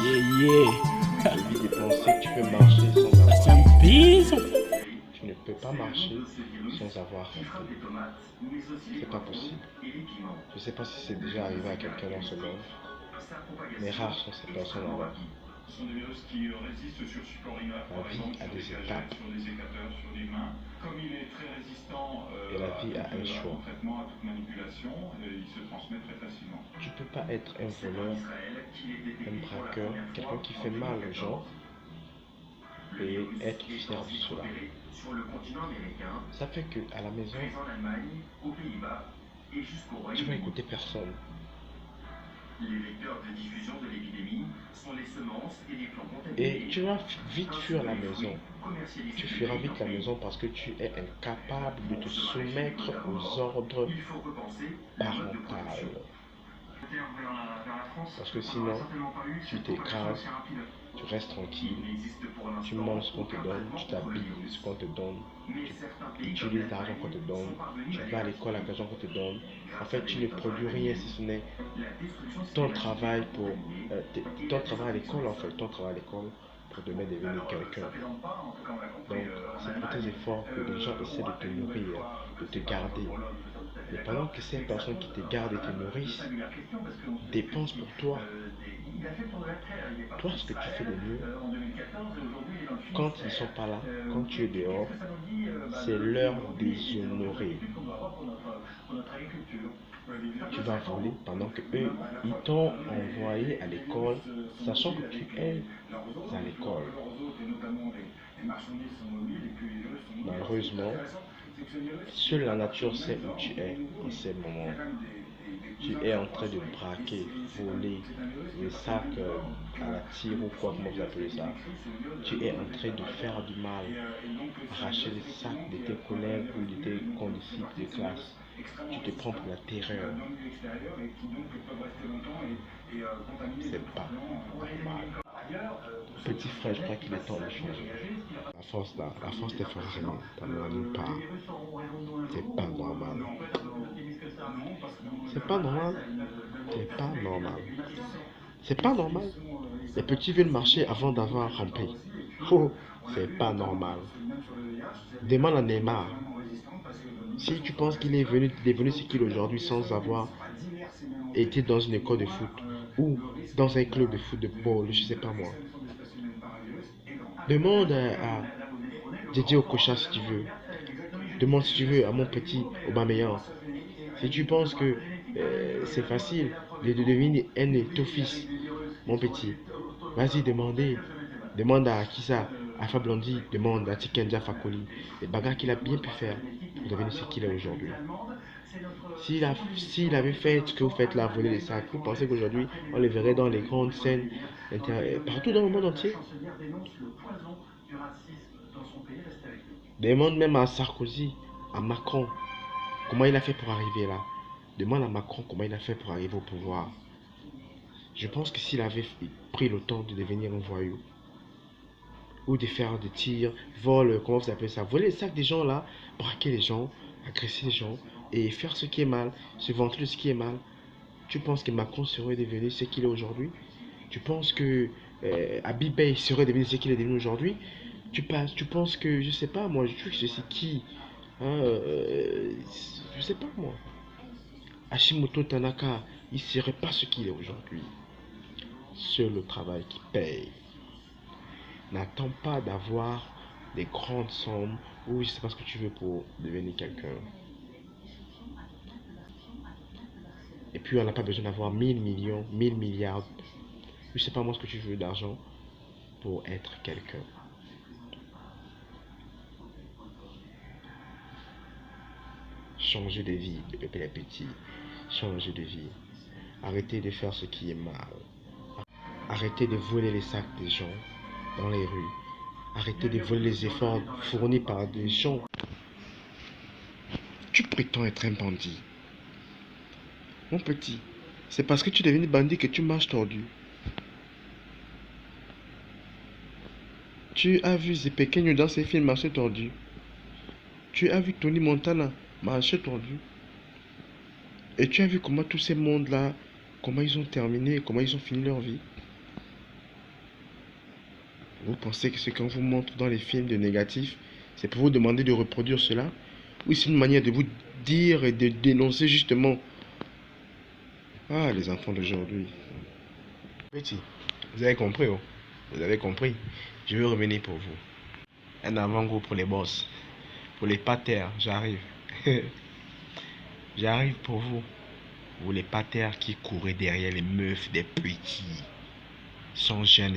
Yeah, yeah. Évite de penser que tu peux marcher sans Reste avoir. un bise. Tu ne peux pas marcher sans avoir rampé. C'est pas possible. Je ne sais pas si c'est déjà arrivé à quelqu'un dans ce monde, mais rares sont ces personnes alors. La vie a des étapes et la vie a un choix. Tu ne peux pas être un voleur, un braqueur, quelqu'un qui fait mal aux gens et être fier de cela. Ça fait que à la maison, tu vas écouter personne. Et tu vas vite fuir la maison. Tu fuiras vite la maison parce que tu es incapable de te soumettre aux ordres parentaux. Parce que sinon, tu t'écrases, tu restes tranquille, tu manges ce qu'on te donne, tu t'habilles ce qu'on te donne, tu utilises l'argent qu'on te donne, tu vas à l'école avec l'argent qu'on te donne. En fait, tu ne produis rien si ce n'est ton travail ton travail à l'école, en fait, ton travail à l'école pour demain devenir quelqu'un. Donc, c'est pour tes efforts que les gens essaient de te nourrir, de te garder. Mais pendant que ces personnes qui te gardent et te nourrissent dépensent pour toi, toi, ce que tu fais de mieux, quand ils ne sont pas là, quand tu es dehors, c'est leur déshonorer. Tu vas voler pendant que eux, ils t'ont envoyé à l'école, sachant que tu es à l'école. Malheureusement, seule la nature sait où tu es en ce moment. Tu es en train de braquer, voler les sacs à la tire ou quoi, comment vous appelez ça. Tu es en train de faire du mal, arracher les sacs de tes collègues ou de tes condisciples de classe. Tu te prends pour la terreur. C'est pas normal. Petit frère, je crois qu'il est temps de changer. La force là, la force des forces humaines, t'en as nulle part. C'est pas normal. C'est pas normal. C'est pas normal. C'est pas normal. Les petits veulent marcher avant d'avoir rampé. Oh, c'est pas normal. Demande à Neymar. Si tu penses qu'il est devenu ce qu'il est aujourd'hui sans avoir été dans une école de foot ou dans un club de football, je sais pas moi. Demande à Didier Okocha si tu veux. Demande si tu veux à mon petit Aubameyang. Si tu penses que c'est facile de devenir un étophis, mon petit, vas-y demandez. Demande à qui ça? À Fablondi, demande à Tikenja Fakoli. Les bagarres qu'il a bien pu faire pour devenir ce qu'il est aujourd'hui. S'il avait fait ce que vous faites là, voler les sacs, vous pensez qu'aujourd'hui on le verrait dans les grandes scènes partout dans le monde entier? Demande même à Sarkozy, à Macron, comment il a fait pour arriver là. Demande à Macron comment il a fait pour arriver au pouvoir. Je pense que s'il avait pris le temps de devenir un voyou, ou de faire des tirs, vol, comment vous appelez ça, voler les sacs des gens là, braquer les gens, agresser les gens, et faire ce qui est mal, se vanter de ce qui est mal, tu penses que Macron serait devenu ce qu'il est aujourd'hui? Tu penses que Abibay serait devenu ce qu'il est devenu aujourd'hui? Tu penses que, je sais pas, moi, je sais qui, hein, je sais pas moi. Hashimoto Tanaka, il serait pas ce qu'il est aujourd'hui. Seul le travail qui paye. N'attends pas d'avoir des grandes sommes ou je sais pas ce que tu veux pour devenir quelqu'un. Et puis on n'a pas besoin d'avoir 1000 millions, 1000 milliards, je sais pas moi ce que tu veux d'argent pour être quelqu'un. Changer de vie, les petits. Changer de vie. Arrêtez de faire ce qui est mal. Arrêtez de voler les sacs des gens dans les rues. Arrêtez de voler les efforts fournis par des gens. Tu prétends être un bandit. Mon petit, c'est parce que tu es devenu bandit que tu marches tordu. Tu as vu ces Pequeño dans ses films marcher tordu. Tu as vu Tony Montana marcher tordu. Et tu as vu comment tous ces mondes-là, comment ils ont terminé, comment ils ont fini leur vie. Vous pensez que ce qu'on vous montre dans les films de négatif, c'est pour vous demander de reproduire cela? Oui, c'est une manière de vous dire et de dénoncer justement. Ah, les enfants d'aujourd'hui. Petit, vous avez compris, oh? Vous avez compris. Je vais revenir pour vous. Un avant-goût pour les boss. Pour les patères, j'arrive. J'arrive pour vous. Vous les patères qui couraient derrière les meufs des petits. Sans gêne.